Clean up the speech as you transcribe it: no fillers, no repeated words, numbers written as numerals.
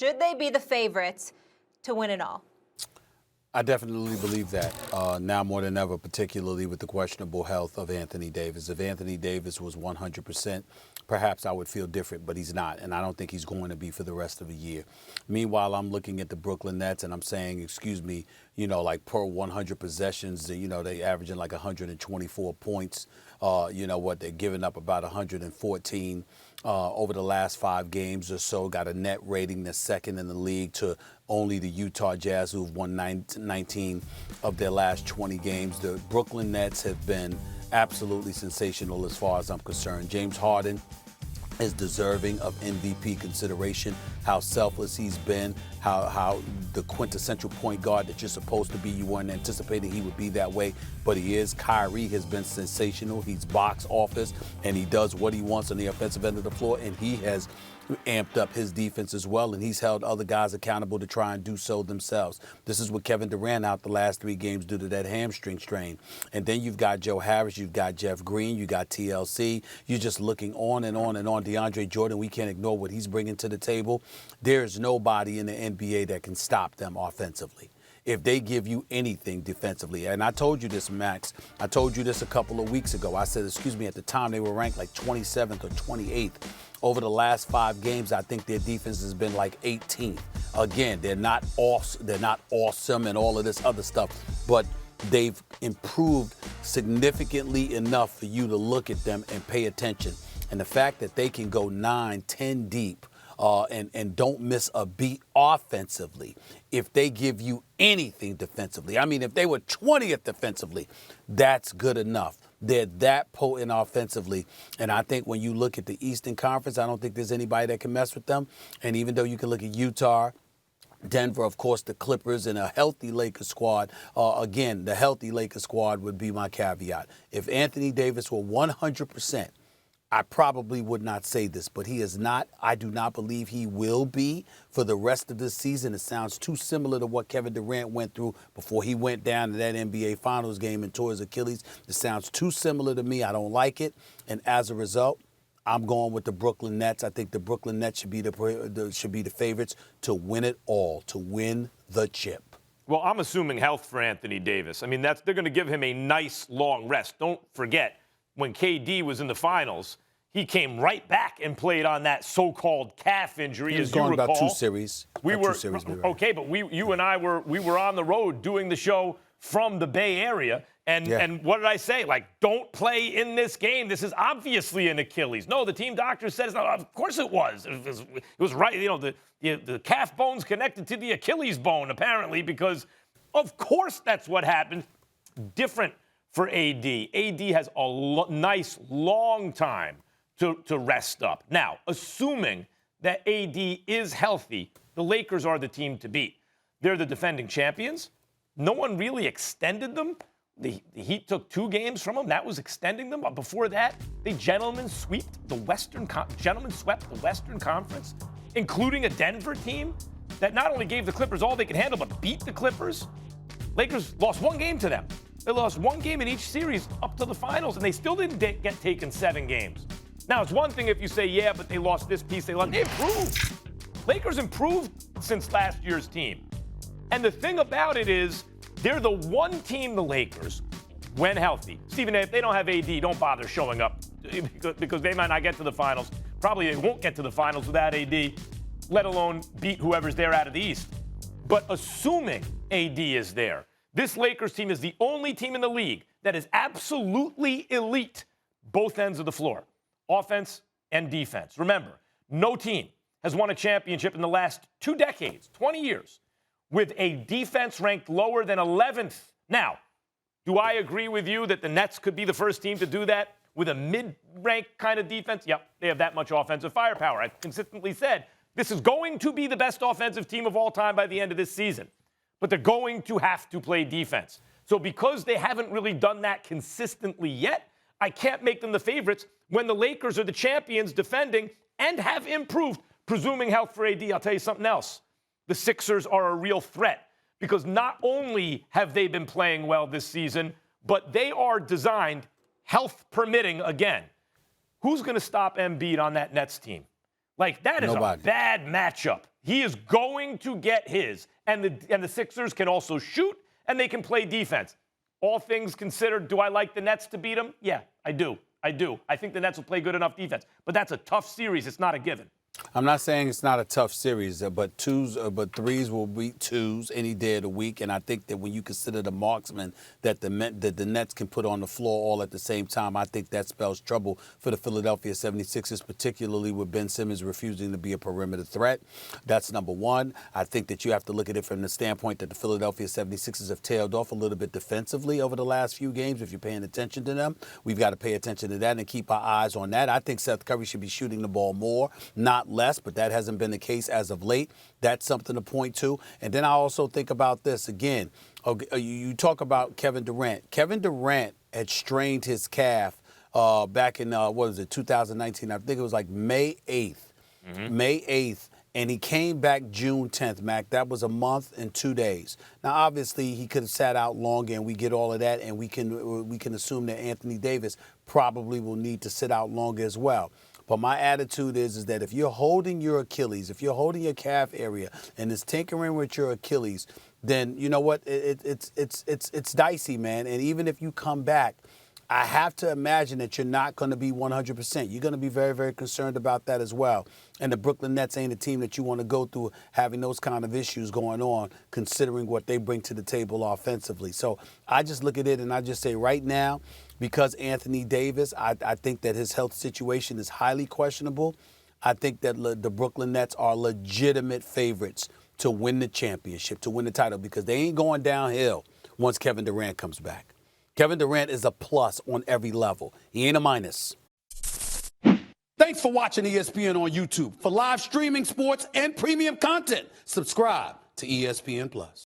Should they be the favorites to win it all? I definitely believe that now more than ever, particularly with the questionable health of Anthony Davis. If Anthony Davis was 100%, perhaps I would feel different, but he's not, and I don't think he's going to be for the rest of the year. Meanwhile, I'm looking at the Brooklyn Nets, and I'm saying, excuse me, like per 100 possessions, they averaging like 124 points. They're giving up about 114 over the last 5 games or so. Got a net rating that's second in the league to only the Utah Jazz, who've won 19 of their last 20 games. The Brooklyn Nets have been absolutely sensational as far as I'm concerned. James Harden is deserving of MVP consideration. How selfless he's been, how the quintessential point guard that you're supposed to be, you weren't anticipating he would be that way, but he is. Kyrie has been sensational. He's box office, and he does what he wants on the offensive end of the floor, and he has amped up his defense as well, and he's held other guys accountable to try and do so themselves. This is what Kevin Durant out the last 3 games due to that hamstring strain. And then you've got Joe Harris, you've got Jeff Green, you got TLC. You're just looking on and on and on. DeAndre Jordan, we can't ignore what he's bringing to the table. There's nobody in the NBA that can stop them offensively if they give you anything defensively. And I told you this, Max. I told you this a couple of weeks ago. I said, at the time they were ranked like 27th or 28th. Over the last 5 games, I think their defense has been like 18th. Again, they're not awesome and all of this other stuff, but they've improved significantly enough for you to look at them and pay attention. And the fact that they can go 9, 10 deep and don't miss a beat offensively, if they give you anything defensively, I mean, if they were 20th defensively, that's good enough. They're that potent offensively. And I think when you look at the Eastern Conference, I don't think there's anybody that can mess with them. And even though you can look at Utah, Denver, of course, the Clippers, and a healthy Lakers squad. Again, the healthy Lakers squad would be my caveat. If Anthony Davis were 100%, I probably would not say this, but he is not. I do not believe he will be for the rest of this season. It sounds too similar to what Kevin Durant went through before he went down to that NBA Finals game and tore his Achilles. It sounds too similar to me. I don't like it. And as a result, I'm going with the Brooklyn Nets. I think the Brooklyn Nets should be the favorites to win it all, to win the chip. Well, I'm assuming health for Anthony Davis. I mean, they're going to give him a nice long rest. Don't forget, when KD was in the finals, he came right back and played on that so-called calf injury. He was as you recall. about 2 series. Okay, but you and I were on the road doing the show from the Bay Area, and what did I say? Like, don't play in this game. This is obviously an Achilles. No, the team doctor said it's not. Of course it was. It was right. The calf bone's connected to the Achilles bone apparently, because of course that's what happened. Different for AD. AD has a nice long time to rest up. Now, assuming that AD is healthy, the Lakers are the team to beat. They're the defending champions. No one really extended them. The Heat took 2 games from them. That was extending them. But before that, they gentlemen swept the Western Conference, including a Denver team that not only gave the Clippers all they could handle, but beat the Clippers. Lakers lost 1 game to them. They lost 1 game in each series up to the finals, and they still didn't get taken 7 games. Now, it's one thing if you say, yeah, but they lost this piece, they improved. Lakers improved since last year's team. And the thing about it is, they're the one team, the Lakers, when healthy. Stephen, if they don't have AD, don't bother showing up because they might not get to the finals. Probably they won't get to the finals without AD, let alone beat whoever's there out of the East. But assuming AD is there, this Lakers team is the only team in the league that is absolutely elite both ends of the floor, offense and defense. Remember, no team has won a championship in the last 2 decades, 20 years, with a defense ranked lower than 11th. Now, do I agree with you that the Nets could be the first team to do that with a mid-ranked kind of defense? Yep, they have that much offensive firepower. I've consistently said this is going to be the best offensive team of all time by the end of this season. But they're going to have to play defense. So because they haven't really done that consistently yet, I can't make them the favorites when the Lakers are the champions defending and have improved, presuming health for AD. I'll tell you something else. The Sixers are a real threat because not only have they been playing well this season, but they are designed, health permitting again. Who's going to stop Embiid on that Nets team? Like, that is Nobody. A bad matchup. He is going to get his. And the Sixers can also shoot, and they can play defense. All things considered, do I like the Nets to beat them? Yeah, I do. I think the Nets will play good enough defense. But that's a tough series. It's not a given. I'm not saying it's not a tough series, but threes will beat twos any day of the week. And I think that when you consider the marksmen that the Nets can put on the floor all at the same time, I think that spells trouble for the Philadelphia 76ers, particularly with Ben Simmons refusing to be a perimeter threat. That's number one. I think that you have to look at it from the standpoint that the Philadelphia 76ers have tailed off a little bit defensively over the last few games. If you're paying attention to them, we've got to pay attention to that and keep our eyes on that. I think Seth Curry should be shooting the ball more, not less, but that hasn't been the case as of late. That's something to point to. And then I also think about this again. You talk about Kevin Durant. Kevin Durant had strained his calf back in, 2019? I think it was like May 8th. Mm-hmm. May 8th. And he came back June 10th, Mac. That was a month and 2 days. Now, obviously, he could have sat out longer, and we get all of that, and we can assume that Anthony Davis probably will need to sit out longer as well. But my attitude is that if you're holding your Achilles, if you're holding your calf area and it's tinkering with your Achilles, then you know what? It's dicey, man. And even if you come back, I have to imagine that you're not going to be 100%. You're going to be very, very concerned about that as well. And the Brooklyn Nets ain't a team that you want to go through having those kind of issues going on, considering what they bring to the table offensively. So I just look at it and I just say right now, because Anthony Davis, I think that his health situation is highly questionable. I think that the Brooklyn Nets are legitimate favorites to win the championship, to win the title, because they ain't going downhill once Kevin Durant comes back. Kevin Durant is a plus on every level. He ain't a minus. Thanks for watching ESPN on YouTube. For live streaming sports and premium content, subscribe to ESPN+.